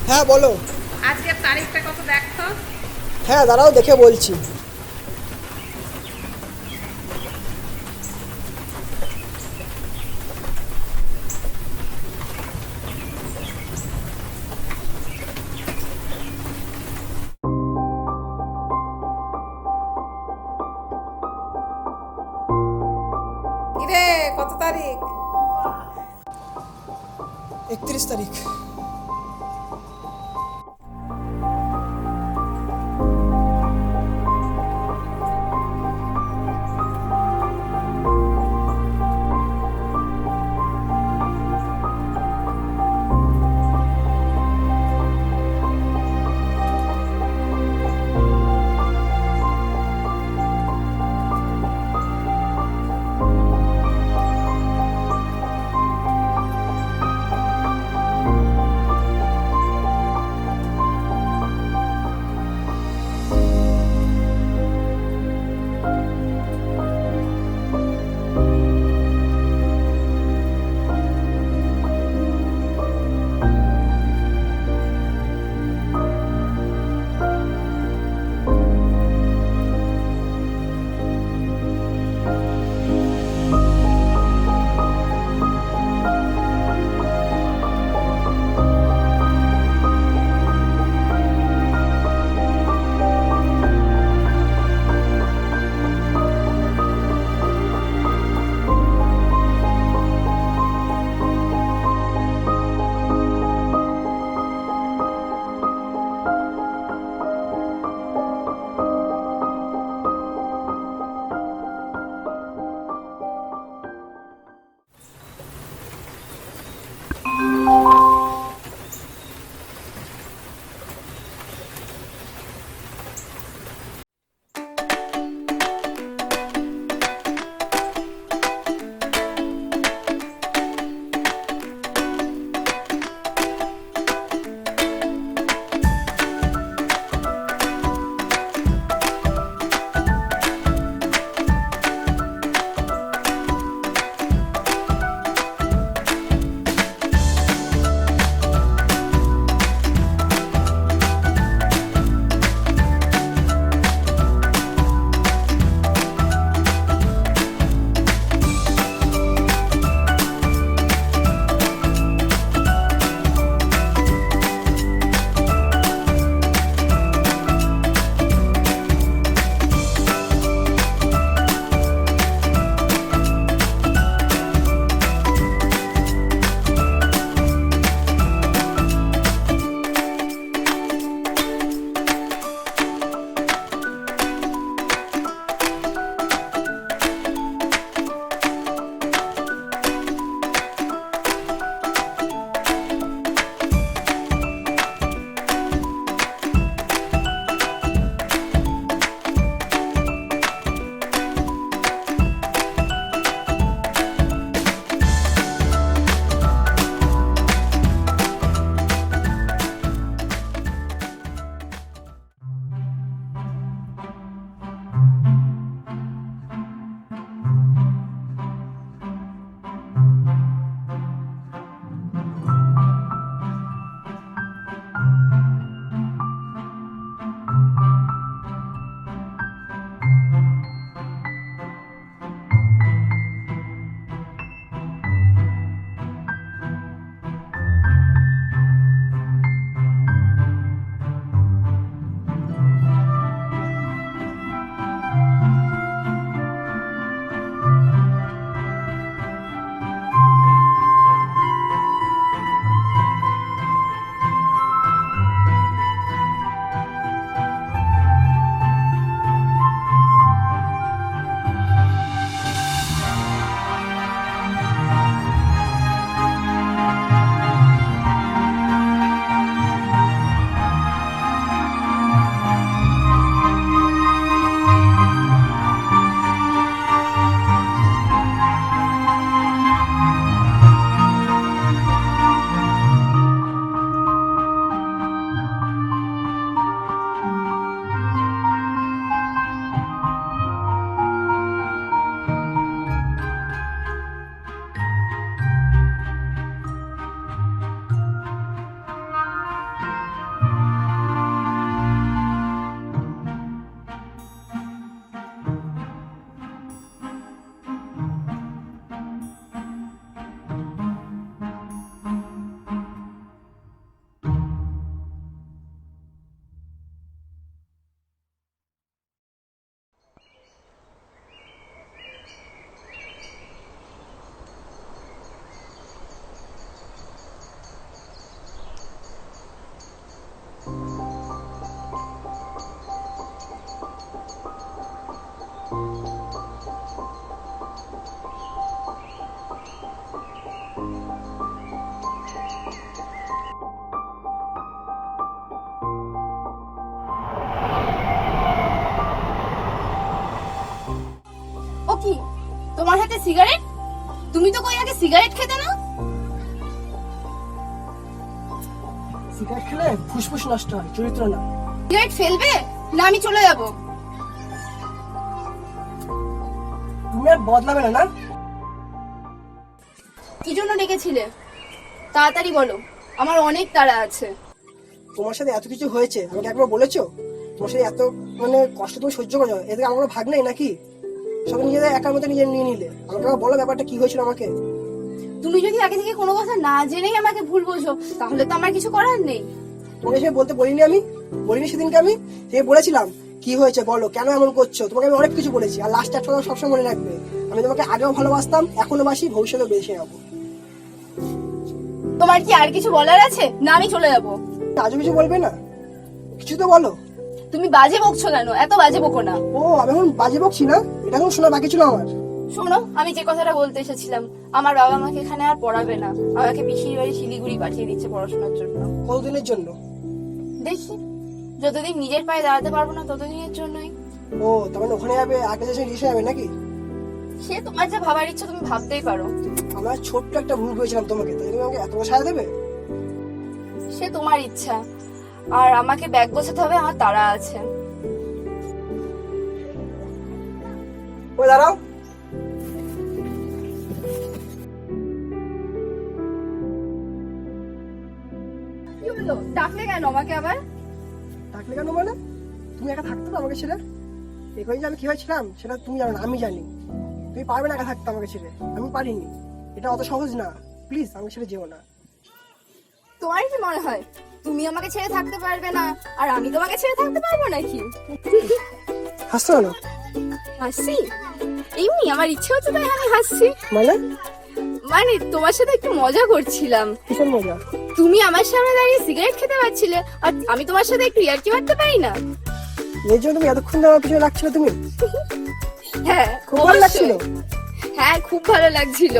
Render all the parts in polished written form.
হ্যাঁ বলো। আজকের তারিখটা কত দেখতো? হ্যাঁ দাঁড়াও দেখে বলছি। কিরে, কত তারিখ? 31 তারিখ। তোমার হাতে সিগারেট? তুমি তো কই আগে সিগারেট খেতে না? সিগারেট খেলে ফুসফুস নষ্ট হয়, চরিত্র না। সিগারেট ফেলবে না আমি চলে যাব? তুমি আর বদলাবে না, না? কি জন্য ডেকেছিলে? তাড়াতাড়ি বলো, আমার অনেক তাড়া আছে। তোমার সাথে এত কিছু হয়েছে, আমাকে একবার বলেছো? তোমার সাথে এত কষ্ট তুমি সহ্য করো, এতে আমার কোনো ভাগ নেই নাকি? সব নিজেদের একার মতো নিজে নিয়ে নিলে। আমাকে বলো ব্যাপারটা কি হয়েছিল আমাকে। তুমি যদি আগে থেকে কোনো কথা না জেনেই আমাকে ভুল বোঝো, তাহলে তো আমার কিছু করার নেই। তোমাকে সে বলতে বলিনি আমি? বলিনি সেদিনকে আমি? সে বলেছিলাম কি হয়েছে বলো, কেন এমন করছো? তোমাকে আমি অনেক কিছু বলেছি, আর লাস্ট একটা কথা সবসময় মনে রাখবে, আমি তোমাকে আগেও ভালোবাসতাম, এখনো বাসি, ভবিষ্যতেও বেশি যাবো। তোমার কি আর কিছু বলার আছে, না আমি চলে যাব? আজও কিছু বলবে না? কিছু তো বলো। তুমি বাজে বকছো কেন? এত বাজে বকো না। ও, আমি এখন বাজে বকছি না? এটা এখন শোনা বাকি ছিল আমার। শোনো, আমি যে কথাটা বলতে এসেছিলাম, আমার বাবা আমাকে এখানে আর পড়াবে না, আমাকে পিসির বাড়ি শিলিগুড়ি পাঠিয়ে দিচ্ছে পড়াশোনার জন্য। কতদিনের জন্য? দেখি, যতদিন নিজের পায়ে দাঁড়াতে পারবো না ততদিনের জন্যই। ও, তার মানে ওখানে যাবে, আগে যে রিসে যাবে নাকি? সে তোমার যা ভাবার ইচ্ছা তুমি ভাবতেই পারো। আমরা ছোট্ট একটা ভুল করেছিলাম তোমাকে, তাই তুমি আমাকে এত বড় সাজা দেবে? সে তোমার ইচ্ছা, আর আমাকে ব্যাগ গোছাতে হবে, আমার তাড়া আছে। ও দাঁড়াও। কি হলো, ডাকলে কেন আমাকে আবার? ডাকলে কেন মানে? তুমি একা থাকতে পারো আমাকে ছেড়ে? এখন যে আমি কিভাবে ছিলাম সেটা তুমি জানো না, আমি জানি। তুমি পারবে না একা থাকতে আমাকে ছেড়ে, আমি পারিনি। এটা অত সহজ না, প্লিজ আমাকে ছেড়ে যেও না। তোমার কি মনে হয় তুমি আমাকে ছেড়ে থাকতে পারবে না, আর আমি তোমাকে ছেড়ে থাকতে পারবো নাকি? হাসছো কেন? হাসি? এমনি আমার ইচ্ছে হচ্ছে তাই আমি হাসছি। মানে? মানে তোমার সাথে একটু মজা করছিলাম। কিসের মজা? তুমি আমার সামনে দাঁড়িয়ে সিগারেট খেতে পারছিলে, আর আমি তোমার সাথে একটু ইয়ার্কি মারতে পারি না? এর জন্য তুমি এতক্ষণ ধরে আমার পিছনে লাগছিলে তুমি? হ্যাঁ, খুব ভালো লাগছিল। হ্যাঁ, খুব ভালো লাগছিল।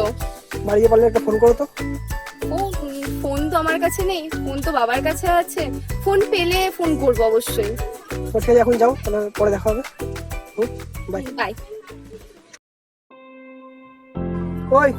বাড়ি গিয়ে বললে একটা ফোন করো তো। ও, ফোন তো আমার কাছে নেই, ফোন তো বাবার কাছে আছে। ফোন পেলে ফোন করবো অবশ্যই। তো ঠিক আছে, এখন যাও, তাহলে পরে দেখা হবে। বাই। বাই। ওই